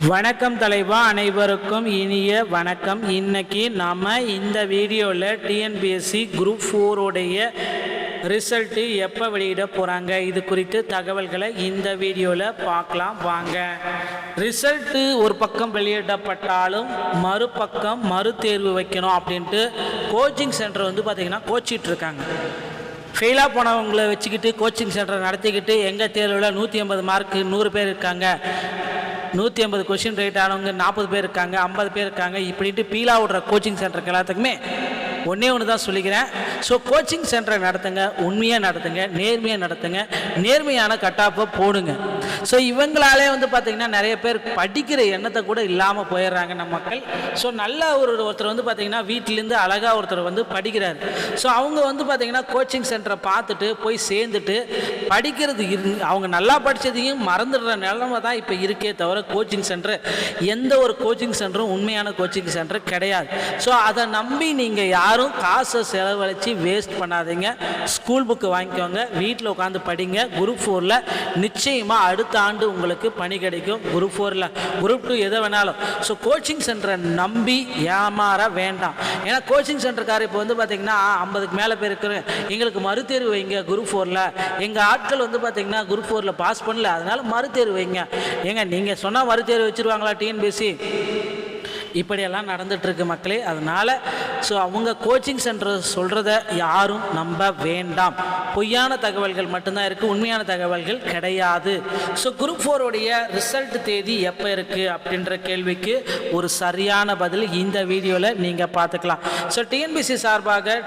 வணக்கம் தலைவா, அனைவருக்கும் இனிய வணக்கம். இன்னைக்கு நாம் இந்த வீடியோவில் டிஎன்பிஎஸ்சி குரூப் 4 உடைய ரிசல்ட்டு எப்போ வெளியிட போகிறாங்க இது குறித்து தகவல்களை இந்த வீடியோவில் பார்க்கலாம் வாங்க. ரிசல்ட்டு ஒரு பக்கம் வெளியிடப்பட்டாலும் மறுபக்கம் மறுதேர்வு வைக்கணும் அப்படின்ட்டு கோச்சிங் சென்டர் பார்த்திங்கன்னா கோச்சிட்டு இருக்காங்க. ஃபெயிலாக போனவங்களை வச்சுக்கிட்டு கோச்சிங் சென்டரை நடத்திக்கிட்டு எங்கள் தேர்வில் 180 மார்க்கு 100 பேர் இருக்காங்க, 150 கொஷின் ரைட் ஆனவங்க 40 பேர் இருக்காங்க, 50 பேர் இருக்காங்க, இப்படின்ட்டு பீலா விடுற கோச்சிங் சென்டருக்கு எல்லாத்துக்குமே ஒன்று தான் சொல்லிக்கிறேன். ஸோ கோச்சிங் சென்டரை நடத்துங்க, உண்மையாக நடத்துங்க, நேர்மையாக நடத்துங்க, நேர்மையான கட்டாப்பை போடுங்க. ஸோ இவங்களாலே பார்த்திங்கன்னா நிறைய பேர் படிக்கிற எண்ணத்தை கூட இல்லாமல் போயிடுறாங்க நம்ம மக்கள். ஸோ நல்ல ஒருத்தர் பார்த்திங்கன்னா வீட்டிலேருந்து அழகாக ஒருத்தர் படிக்கிறார். ஸோ அவங்க பார்த்திங்கன்னா கோச்சிங் சென்டரை பார்த்துட்டு போய் சேர்ந்துட்டு படிக்கிறது அவங்க நல்லா படித்ததையும் மறந்துடுற நிலைமை தான் இப்போ இருக்கே தவிர கோச்சிங் சென்டர் எந்த ஒரு கோச்சிங் சென்டரும் உண்மையான கோச்சிங் சென்டர் கிடையாது. ஸோ அதை நம்பி நீங்கள் யாரும் காசை செலவழித்து வேஸ்ட் பண்ணாதீங்க. ஸ்கூல் புக்கு வாங்கிக்கோங்க, வீட்டில் உட்காந்து படிங்க. குரூப் 4ல் நிச்சயமாக அடுத்த ஆண்டு உங்களுக்கு பணி கிடைக்கும். குரூப் 4ல் குரூப் 2 எதை வேணாலும். ஸோ கோச்சிங் சென்டரை நம்பி ஏமாற வேண்டாம். ஏன்னா கோச்சிங் சென்டருக்கார் இப்போ பார்த்திங்கன்னா 50க்கு மேலே பேர் இருக்கிற எங்களுக்கு மறுதேர்வு வைங்க குரூப் 4ல், எங்கள் ஆட்கள் பார்த்திங்கன்னா குரூப் 4ல் பாஸ் பண்ணல, அதனால் மறுதேர்வு வைங்க. ஏங்க நீங்கள் சொன்னால் மறுதேர்வு வச்சுருவாங்களா டிஎன்பிஎஸ்சி? இப்படியெல்லாம் நடந்துகிட்ருக்கு மக்களே. அதனால் ஸோ அவங்க கோச்சிங் சென்டர் சொல்கிறத யாரும் நம்ப வேண்டாம். பொய்யான தகவல்கள் மட்டும்தான் இருக்குது, உண்மையான தகவல்கள் கிடையாது. ஸோ குரூப் 4 உடைய ரிசல்ட் தேதி எப்போ இருக்குது அப்படின்ற கேள்விக்கு ஒரு சரியான பதில் இந்த வீடியோவில் நீங்கள் பார்த்துக்கலாம். ஸோ டிஎன்பிஎஸ்சி சார்பாக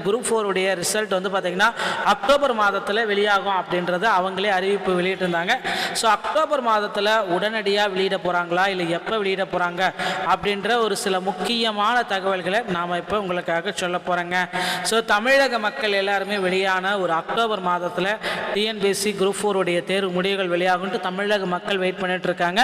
குரூப் 4 உடைய ரிசல்ட் பார்த்திங்கன்னா அக்டோபர் மாதத்தில் வெளியாகும் அப்படின்றத அவங்களே அறிவிப்பு வெளியிட்டிருந்தாங்க. ஸோ அக்டோபர் மாதத்தில் உடனடியாக வெளியிட போகிறாங்களா இல்லை எப்போ வெளியிட போகிறாங்க அப்படின்ற ஒரு சில முக்கியமான தகவல்களை நாம் இப்போ உங்களுக்காக சொல்ல போகிறேங்க. ஸோ தமிழக மக்கள் எல்லாருமே வெளியான ஒரு அக்டோபர் மாதத்தில் டிஎன்பிஎஸ்சி குரூப் 4 உடைய தேர்வு முடிவுகள் வெளியாகும்ட்டு தமிழக மக்கள் வெயிட் பண்ணிட்டு இருக்காங்க.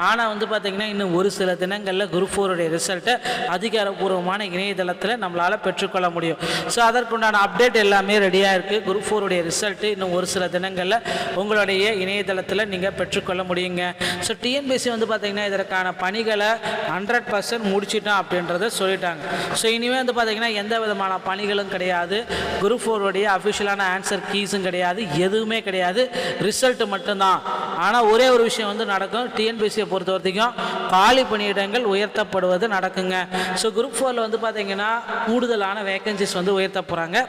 ஆனால் பார்த்திங்கன்னா இன்னும் ஒரு சில தினங்களில் குரூப் 4 உடைய ரிசல்ட்டை அதிகாரப்பூர்வமான இணையதளத்தில் நம்மளால் பெற்றுக்கொள்ள முடியும். ஸோ அதற்குண்டான அப்டேட் எல்லாமே ரெடியாக இருக்குது. குரூப் 4 உடைய ரிசல்ட்டு இன்னும் ஒரு சில தினங்களில் உங்களுடைய இணையதளத்தில் நீங்கள் பெற்றுக்கொள்ள முடியுங்க. ஸோ டிஎன்பிஎஸ்சி பார்த்திங்கன்னா இதற்கான பணிகளை 100% முடிச்சிட்டோம் அப்படின்றத சொல்லிட்டாங்க. ஸோ இனிமேல் பார்த்திங்கன்னா எந்த விதமான பணிகளும் கிடையாது, குரூப் 4 உடைய அஃபிஷியலான ஆன்சர் கீஸும் கிடையாது, எதுவுமே கிடையாது, ரிசல்ட் மட்டும்தான். ஆனால் ஒரே ஒரு விஷயம் நடக்கும். டிஎன்பிஎஸ்சியை பொறுத்த வரைக்கும் காலி பணியிடங்கள் உயர்த்தப்படுவது நடக்குங்க. ஸோ குரூப் 4ல் பார்த்திங்கன்னா கூடுதலான வேகன்சிஸ் உயர்த்த போகிறாங்க.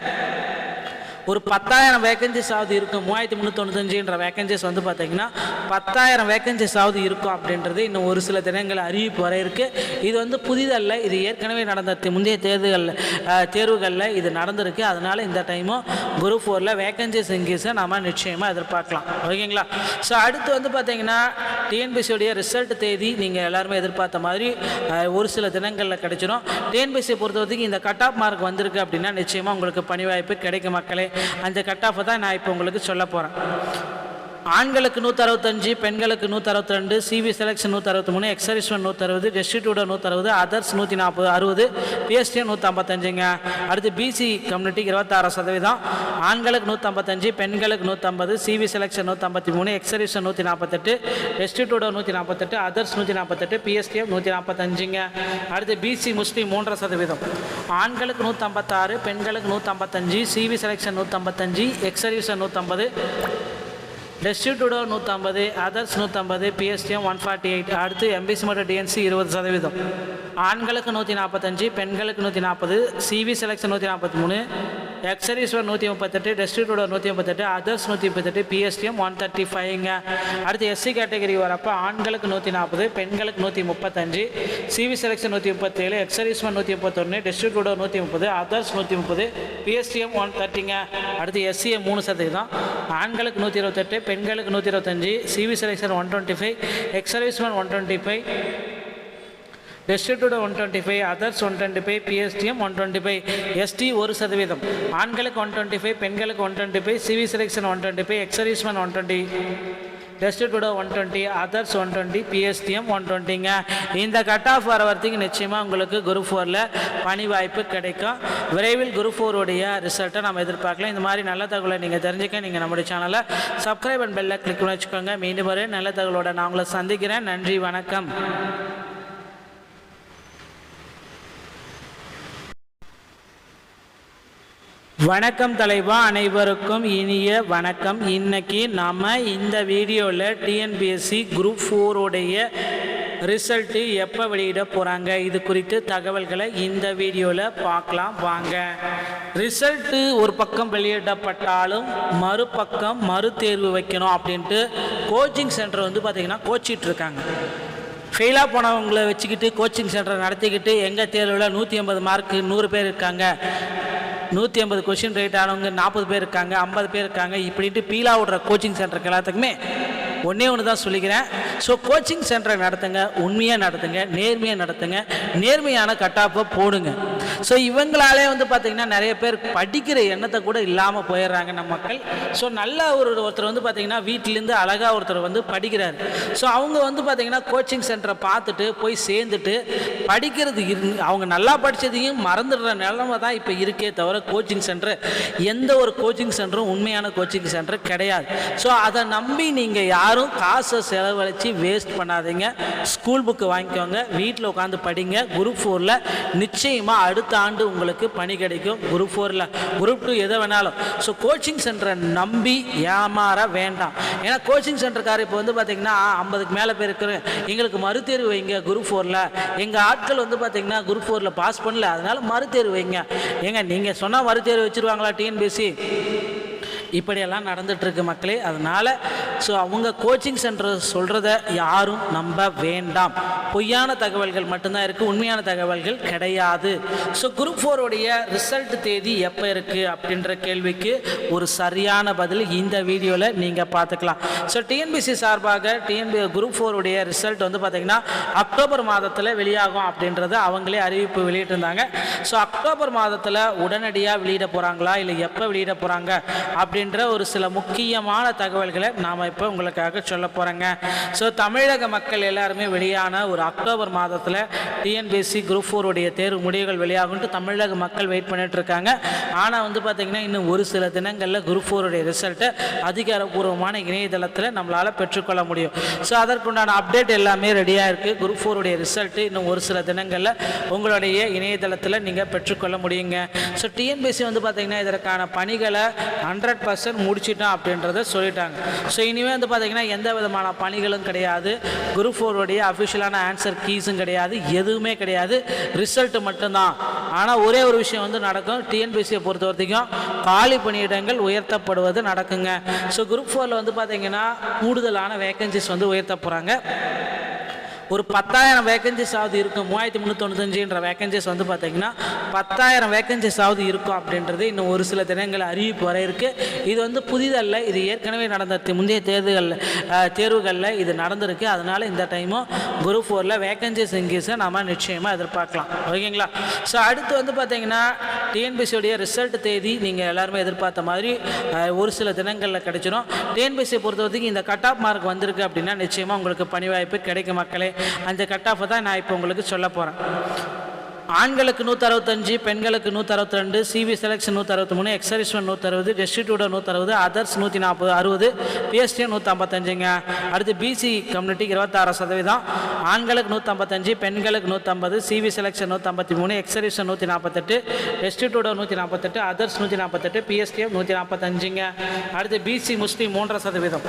ஒரு 10,000 வேகன்சிஸாவது இருக்கும். 3395 வேகன்சிஸ் பார்த்திங்கன்னா 10,000 வேகன்சிஸாவது இருக்கும் அப்படின்றது இன்னும் ஒரு சில தினங்கள் அறிவிப்பு வர இருக்குது. இது புதிதல்ல, இது ஏற்கனவே நடந்த முந்தைய தேர்வுகளில் இது நடந்திருக்கு. அதனால் இந்த டைமும் குரூப் 4ல் வேகன்சிஸ் இன்க்ரீஸை நம்ம நிச்சயமாக எதிர்பார்க்கலாம். ஓகேங்களா? ஸோ அடுத்து பார்த்திங்கன்னா டிஎன்பிஎஸ்சியோடைய ரிசல்ட் தேதி நீங்கள் எல்லாருமே எதிர்பார்த்த மாதிரி ஒரு சில தினங்களில் கிடைச்சிடும். டிஎன்பிஎஸ்சியை பொறுத்த வரைக்கும் இந்த கட் ஆஃப் மார்க் வந்திருக்கு அப்படின்னா நிச்சயமாக உங்களுக்கு பணி வாய்ப்பு கிடைக்கும் மக்களே. அந்த கட் ஆஃபை தான் நான் இப்போ உங்களுக்கு சொல்ல போகிறேன். ஆண்களுக்கு 165, பெண்களுக்கு 162, சிவி செலெக்ஷன் 163, எக்ஸரிஸ்வன் 160, டெஸ்டிடியூடர் 160, அதர்ஸ் 160, பிஎஸ்டிஎம் 155ங்க. அடுத்து பிசி கம்யூனிட்டி 26%, ஆண்களுக்கு 155, பெண்களுக்கு 150, சிவி செலெக்ஷன் 153, எக்ஸரிஸ்வன் 148, டெஸ்டிடியூடர் 148, அதர்ஸ் 148, பிஎஸ்டிஎம் 145ங்க. அடுத்து பிசி முஸ்லீம் 3%, ஆண்களுக்கு 156, பெண்களுக்கு 155, சிவி செலெக்ஷன் 155, எக்ஸரிஸ்வன் 150, டெஸ்டிடியூடர் 150, அதர்ஸ் 150, பிஎஸ்டிஎம் 148. அடுத்து எம்பிசி மற்றும் டிஎன்சி 20%, ஆண்களுக்கு 145, பெண்களுக்கு 140, சிவி செலெக்ஷன் 143, எக்ஸரிஸ்வர் 138, டெஸ்டிடியூடர் 138, அதர்ஸ் 138, பிஎஸ்டிஎம் 135ங்க. அடுத்து எஸ்சி கேட்டகரி வரப்போ ஆண்களுக்கு 140, பெண்களுக்கு 135, சிவி செலெக்ஷன் 137, எக்ஸரிஸ்வர் 131, டெஸ்டிடியூடர் 130, அதர்ஸ் 130, பிஎஸ்டிஎம் 130ங்க. அடுத்து எஸ்சிஏ 3%, ஆண்களுக்கு 128, பெண்களுக்கு 125, சிவி செலெக்ஷன் 125, எக்ஸரிஸ்வர் 125, டெஸ்டிடியூடர் 125, அதர்ஸ் 125, பிஎஸ்டிஎம் 125. எஸ்டி 1%, ஆண்களுக்கு 125, பெண்களுக்கு 125, சிவி செலெக்ஷன் 125, எக்ஸரிஸ்வன் 120, டிஸ்ட்ரிக்டோட 120, அதர்ஸ் 120, பிஎஸ்டிஎம் 120ங்க. இந்த கட் ஆஃப் வர வரத்துக்கு நிச்சயமாக உங்களுக்கு குரூப் 4ல் பணி வாய்ப்பு கிடைக்கும். விரைவில் குரூப் 4உடைய ரிசல்ட்டை நம்ம எதிர்பார்க்கலாம். இந்த மாதிரி நல்ல தகவலை நீங்கள் தெரிஞ்சுக்க நீங்கள் நம்முடைய சேனலை சப்ஸ்கிரைப் அண்ட் பெல்லை கிளிக் பண்ணி வச்சுக்கோங்க. மீண்டும் ஒரு நல்ல தகவலோட நான் உங்களை சந்திக்கிறேன். நன்றி, வணக்கம். வணக்கம் தலைவா, அனைவருக்கும் இனிய வணக்கம். இன்னைக்கு நாம் இந்த வீடியோவில் டிஎன்பிஎஸ்சி குரூப் 4உடைய ரிசல்ட்டு எப்போ வெளியிட போகிறாங்க இது குறித்து தகவல்களை இந்த வீடியோவில் பார்க்கலாம் வாங்க. ரிசல்ட்டு ஒரு பக்கம் வெளியிடப்பட்டாலும் மறுபக்கம் மறுதேர்வு வைக்கணும் அப்படின்ட்டு கோச்சிங் சென்டர் வந்து பார்த்திங்கன்னா கோச்சிட்ருக்காங்க. ஃபெயிலாக போனவங்களை வச்சுக்கிட்டு கோச்சிங் சென்டர் நடத்திக்கிட்டு எங்கள் தேர்வில் 180 மார்க்கு 100 பேர் இருக்காங்க, 180 கொஷின் ரேட் ஆனவங்க 40 பேர் இருக்காங்க, 50 பேர் இருக்காங்க, இப்படின்ட்டு பீலா விடுற கோச்சிங் சென்டருக்கு எல்லாத்துக்குமே ஒன்றே ஒன்று தான் சொல்லிக்கிறேன். ஸோ கோச்சிங் சென்டரை நடத்துங்க, உண்மையாக நடத்துங்க, நேர்மையாக நடத்துங்க, நேர்மையான கட்டாப்பை போடுங்க. ஸோ இவங்களாலே வந்து பார்த்திங்கன்னா நிறைய பேர் படிக்கிற எண்ணத்தை கூட இல்லாமல் போயிடுறாங்க நம்ம மக்கள். ஸோ நல்ல ஒருத்தர் வந்து பார்த்திங்கன்னா வீட்டிலேருந்து அழகாக ஒருத்தர் வந்து படிக்கிறார். ஸோ அவங்க வந்து பார்த்திங்கன்னா கோச்சிங் சென்டரை பார்த்துட்டு போய் சேர்ந்துட்டு படிக்கிறது அவங்க நல்லா படித்ததையும் மறந்துடுற நிலைமை தான் இப்போ இருக்கே தவிர கோச்சிங் சென்டர் எந்த ஒரு கோச்சிங் சென்டரும் உண்மையான கோச்சிங் சென்டர் கிடையாது. ஸோ அதை நம்பி நீங்கள் யாரும் காசை செலவழித்து வேஸ்ட் பண்ணாதீங்க. ஸ்கூல் புக்கு வாங்கிக்கோங்க, வீட்டில் உட்காந்து படிங்க. குரூப் 4ல் நிச்சயமாக அடுத்த ஆண்டு உங்களுக்கு பணி கிடைக்கும். குரூப் 4ல் குரூப் 2 எதை வேணாலும். ஸோ கோச்சிங் சென்டரை நம்பி ஏமாற வேண்டாம். ஏன்னா கோச்சிங் சென்டருக்கார் இப்போ வந்து பார்த்திங்கன்னா 50க்கு மேலே பேர் இருக்கிற எங்களுக்கு மறுதேர்வு வைங்க குரூப் 4ல், எங்கள் ஆட்கள் வந்து பார்த்திங்கன்னா குரூப் 4ல் பாஸ் பண்ணல, அதனால் மறுதேர்வு வைங்க. ஏங்க நீங்கள் சொன்னால் மறுதேர்வு வச்சுருவாங்களா டிஎன்பிஎஸ்சி? இப்படியெல்லாம் நடந்துகிட்ருக்கு மக்களே. அதனால் ஸோ அவங்க கோச்சிங் சென்டர் சொல்கிறத யாரும் நம்ப வேண்டாம். பொய்யான தகவல்கள் மட்டும்தான் இருக்குது, உண்மையான தகவல்கள் கிடையாது. ஸோ குரூப் 4உடைய ரிசல்ட் தேதி எப்போ இருக்குது அப்படின்ற கேள்விக்கு ஒரு சரியான பதில் இந்த வீடியோவில் நீங்கள் பார்த்துக்கலாம். ஸோ டிஎன்பிஎஸ்சி சார்பாக குரூப் 4உடைய ரிசல்ட் வந்து பார்த்திங்கன்னா அக்டோபர் மாதத்தில் வெளியாகும் அப்படின்றத அவங்களே அறிவிப்பு வெளியிட்டிருந்தாங்க. ஸோ அக்டோபர் மாதத்தில் உடனடியாக வெளியிட போகிறாங்களா இல்லை எப்போ வெளியிட போகிறாங்க அப்படின்ற ஒரு சில முக்கியமான தகவல்களை நாம் இப்போ உங்களுக்காக சொல்ல போகிறேங்க. ஸோ தமிழக மக்கள் எல்லாருமே வெளியான ஒரு அக்டோபர் மாதத்தில் டிஎன்பிஎஸ்சி குரூப் 4உடைய தேர்வு முடிவுகள் வெளியாகும்ட்டு தமிழக மக்கள் வெயிட் பண்ணிட்டு இருக்காங்க. ஆனால் வந்து பார்த்திங்கன்னா இன்னும் ஒரு சில தினங்களில் குரூப் 4உடைய ரிசல்ட்டை அதிகாரப்பூர்வமான இணையதளத்தில் நம்மளால் பெற்றுக்கொள்ள முடியும். ஸோ அதற்குண்டான அப்டேட் எல்லாமே ரெடியாக இருக்குது. குரூப் 4உடைய ரிசல்ட்டு இன்னும் ஒரு சில தினங்களில் உங்களுடைய இணையதளத்தில் நீங்கள் பெற்றுக்கொள்ள முடியுங்க. ஸோ டிஎன்பிஎஸ்சி வந்து பார்த்திங்கன்னா இதற்கான பணிகளை 100% முடிச்சிட்டோம் அப்படின்றத சொல்லிட்டாங்க. ஸோ இனிமேல் வந்து பார்த்திங்கன்னா எந்த விதமான பணிகளும் கிடையாது, குரூப் 4உடைய அஃபிஷியலான ஆன்சர் கீஸும் கிடையாது, எதுவுமே கிடையாது, ரிசல்ட் மட்டும்தான். ஆனால் ஒரே ஒரு விஷயம் வந்து நடக்கும். டிஎன்பிஎஸ்சியை பொறுத்த வரைக்கும் காலி பணியிடங்கள் உயர்த்தப்படுவது நடக்குங்க. ஸோ குரூப் 4ல் வந்து பார்த்திங்கன்னா கூடுதலான வேக்கன்சிஸ் வந்து உயர்த்த போகிறாங்க. ஒரு 10,000 வேக்கன்சிஸாவது இருக்கும். 3395 வேக்கன்சிஸ் வந்து பார்த்திங்கன்னா 10,000 வேக்கன்சிஸாவது இருக்கும் அப்படின்றது இன்னும் ஒரு சில தினங்கள் அறிவிப்பு வர இருக்குது. இது வந்து புதிதல்ல, இது ஏற்கனவே நடந்த முந்தைய தேர்வுகளில் இது நடந்திருக்கு. அதனால் இந்த டைமும் குரூப் 4ல் வேக்கன்சிஸ் இன்க்ரீஸை நம்ம நிச்சயமாக எதிர்பார்க்கலாம். ஓகேங்களா? ஸோ அடுத்து வந்து பார்த்திங்கன்னா டிஎன்பிஎஸ்சியோடைய ரிசல்ட் தேதி நீங்கள் எல்லாருமே எதிர்பார்த்த மாதிரி ஒரு சில தினங்களில் கிடைச்சிடும். டிஎன்பிஎஸ்சியை பொறுத்த வரைக்கும் இந்த கட் ஆஃப் மார்க் வந்திருக்கு அப்படின்னா நிச்சயமாக உங்களுக்கு பணி வாய்ப்பு கிடைக்கும் மக்களே. அந்த கட் ஆஃபை தான் நான் இப்போ உங்களுக்கு சொல்ல போகிறேன். ஆண்களுக்கு 165, பெண்களுக்கு 162, சிவி செலக்ஷன் 163, எக்ஸரிஸ்வன் 160, டெஸ்டிடியூட 160, அதர்ஸ் 160, பிஎஸ்டிஎம் 155ங்க. அடுத்து பிசி கம்யூனிட்டி 26%, ஆண்களுக்கு 155, பெண்களுக்கு 150, சிவி செலக்ஷன் 153, எக்ஸரிஸ்வன் 148, டெஸ்டிடியூட 148, அதர்ஸ் 148, பிஎஸ்டிஎம் 145ங்க. அடுத்து பிசி முஸ்லீம் 3%,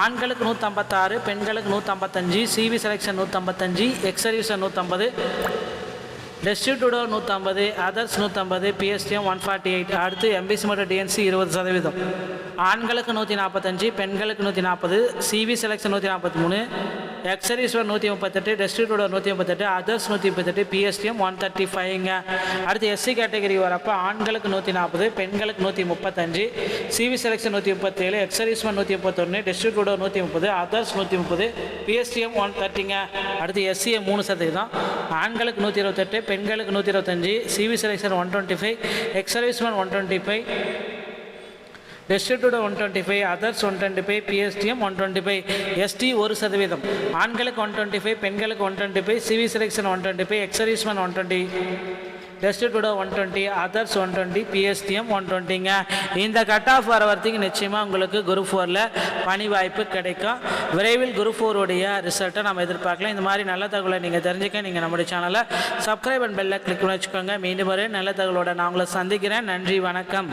ஆண்களுக்கு 156, பெண்களுக்கு 155, சிவி செலக்ஷன் 155, எக்ஸரிஸ்வன் 150, டெஸ்டிடியூடோ 150, அதர்ஸ் 150, பிஎஸ்டிஎம் 148. அடுத்து எம்பிசி மற்றும் டிஎன்சி 20%, ஆண்களுக்கு 145, பெண்களுக்கு 140, CV selection 143, எக்ஸரிஸ்வர் 138, destitute widow 138, others 138, PSTM 135ங்க. அடுத்து எஸ்சி கேட்டகரி வரப்போ ஆண்களுக்கு 140, பெண்களுக்கு 135, CV selection 137, எக்ஸரிஸ்வர் 131, destitute widow 130, others 130, PSTM 130ங்க. அடுத்து எஸ்சிஏ 3%, ஆண்களுக்கு 128, பெண்களுக்கு 125, சிவி செலக்ஷன் 125, எக்ஸர்வீஸ்மேன் 125, டிஸ்ட்ரிக்டோட 125, அதர்ஸ் 125, பிஎஸ்டிஎம் 125, எஸ்டி 1%, ஆண்களுக்கு 125, பெண்களுக்கு 125, சிவி செலெக்ஷன் 125, எக்ஸர்வீஸ்மேன் 120, டிஸ்ட்ரிக்டோட 120, அதர்ஸ் 120, பிஎஸ்டிஎம் 120ங்க. இந்த கட் ஆஃப் வர வரத்துக்கு நிச்சயமாக உங்களுக்கு குரூப் 4ல் பணி வாய்ப்பு கிடைக்கும். விரைவில் குரூப் 4உடைய ரிசல்ட்டை நம்ம எதிர்பார்க்கலாம். இந்த மாதிரி நல்ல தகவலை நீங்கள் தெரிஞ்சுக்க நீங்கள் நம்முடைய சேனலை சப்ஸ்கிரைப் அண்ட் பெல்லை கிளிக் பண்ணி வச்சுக்கோங்க. மீண்டும் ஒரு நல்ல தகவலோட நான் உங்களை சந்திக்கிறேன். நன்றி, வணக்கம்.